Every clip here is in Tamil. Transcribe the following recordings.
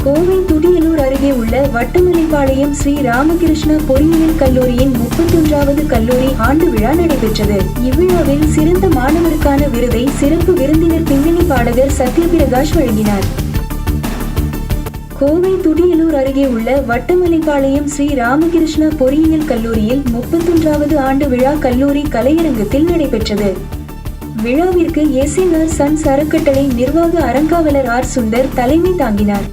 கோவை துடியலூர் அருகே உள்ள வட்டமலைப்பாளையம் ஸ்ரீ ராமகிருஷ்ணா பொறியியல் கல்லூரியின் 31வது கல்லூரி ஆண்டு விழா நடைபெற்றது. இவ்விழாவில் சிறந்த மாணவருக்கான விருதை சிறப்பு விருந்தினர் பின்னணி பாடகர் சத்யபிரகாஷ் வழங்கினார். கோவை துடியலூர் அருகே உள்ள வட்டமலைப்பாளையம் ஸ்ரீ ராமகிருஷ்ணா பொறியியல் கல்லூரியில் 31வது ஆண்டு விழா கல்லூரி கலையரங்கத்தில் நடைபெற்றது. விழாவிற்கு எஸ்என்ஆர் சன்ஸ் அறக்கட்டளை நிர்வாக அறங்காவலர் ஆர் சுந்தர் தலைமை தாங்கினார்.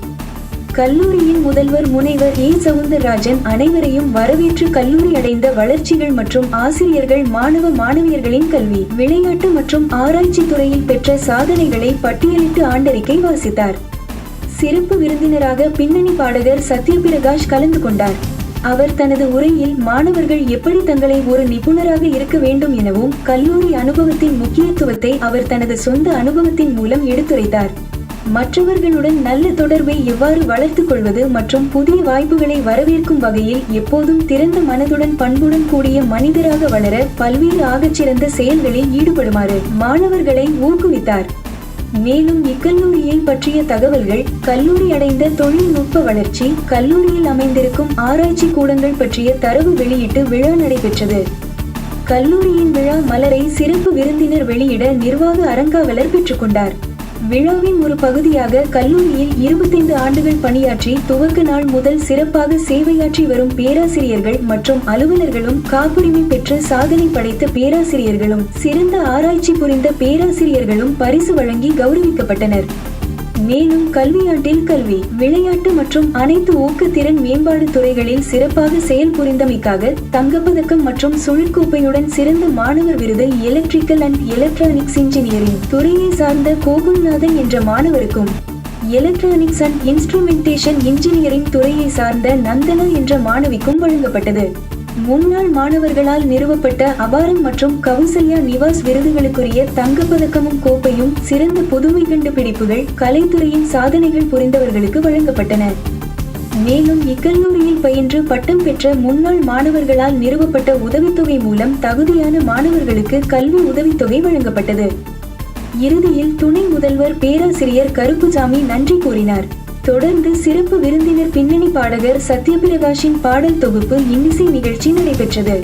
கல்லூரியின் முதல்வர் முனைவர் ஏ சவுந்தரராஜன் அனைவரையும் வரவேற்று கல்லூரி அடைந்த வளர்ச்சிகள் மற்றும் ஆசிரியர்கள் மாணவ மாணவியர்களின் கல்வி, விளையாட்டு மற்றும் ஆராய்ச்சி துறையில் பெற்ற சாதனைகளை பட்டியலிட்டு ஆண்டறிக்கை வாசித்தார். சிறப்பு விருந்தினராக பின்னணி பாடகர் சத்யபிரகாஷ் கலந்து கொண்டார். அவர் தனது உரையில் மாணவர்கள் எப்படி தங்களை ஒரு நிபுணராக இருக்க வேண்டும் எனவும் கல்லூரி அனுபவத்தின் முக்கியத்துவத்தை அவர் தனது சொந்த அனுபவத்தின் மூலம் எடுத்துரைத்தார். மற்றவர்களுடன் நல்ல தொடர்பை எவ்வாறு வளர்த்துக் கொள்வது மற்றும் புதிய வாய்ப்புகளை வரவேற்கும் வகையில் எப்போதும் திறந்த மனதுடன் பண்புடன் கூடிய மனிதராக வளர பல்வேறு ஆகச்சிறந்த செயல்களில் ஈடுபடுமாறு மாணவர்களை ஊக்குவித்தார். மேலும் இக்கல்லூரியை பற்றிய தகவல்கள், கல்லூரி அடைந்த தொழில்நுட்ப வளர்ச்சி, கல்லூரியில் அமைந்திருக்கும் ஆராய்ச்சி கூடங்கள் பற்றிய தரவு வெளியிட்டு விழா நடைபெற்றது. கல்லூரியின் விழா மலரை சிறப்பு விருந்தினர் வெளியிட நிர்வாக அறங்காவலர் பெற்றுக்கொண்டார். விழாவின் ஒரு பகுதியாக கல்லூரியில் 25 ஆண்டுகள் பணியாற்றி துவக்க நாள் முதல் சிறப்பாக சேவையாற்றி வரும் பேராசிரியர்கள் மற்றும் அலுவலர்களும், காப்புரிமை பெற்று சாதனை படைத்த பேராசிரியர்களும், சிறந்த ஆராய்ச்சி புரிந்த பேராசிரியர்களும் பரிசு வழங்கி கௌரவிக்கப்பட்டனர். மேலும் கல்வியாண்டில் கல்வி, விளையாட்டு மற்றும் அனைத்து ஊக்கத்திறன் மேம்பாடு துறைகளில் சிறப்பாக செயல்புரிந்தமைக்காக தங்கப்பதக்கம் மற்றும் சுழற்கோப்பையுடன் சிறந்த மாணவர் விருது எலக்ட்ரிக்கல் அண்ட் எலக்ட்ரானிக்ஸ் இன்ஜினியரிங் துறையை சார்ந்த கோகுல்நாதன் என்ற மாணவருக்கும், எலக்ட்ரானிக்ஸ் அண்ட் இன்ஸ்ட்ருமெண்டேஷன் இன்ஜினியரிங் துறையை சார்ந்த நந்தனா என்ற மாணவிக்கும் வழங்கப்பட்டது. முன்னாள் மாணவர்களால் நிறுவப்பட்ட அபாரம் மற்றும் கௌசல்யா நிவாஸ் விருதுகளுக்குரிய தங்கப்பதக்கமும் கோப்பையும் சிறந்த புதுமை கண்டுபிடிப்புகள், கலைத்துறையின் சாதனைகள் புரிந்தவர்களுக்கு வழங்கப்பட்டன. மேலும் இக்கல்லூரியில் பயின்று பட்டம் பெற்ற முன்னாள் மாணவர்களால் நிறுவப்பட்ட உதவித்தொகை மூலம் தகுதியான மாணவர்களுக்கு கல்வி உதவித்தொகை வழங்கப்பட்டது. இறுதியில் துணை முதல்வர் பேராசிரியர் கருப்புசாமி நன்றி கூறினார். தொடர்ந்து சிறப்பு விருந்தினர் பின்னணி பாடகர் சத்யபிரகாஷின் பாடல் தொகுப்பு இன்னிசை நிகழ்ச்சி நடைபெற்றது.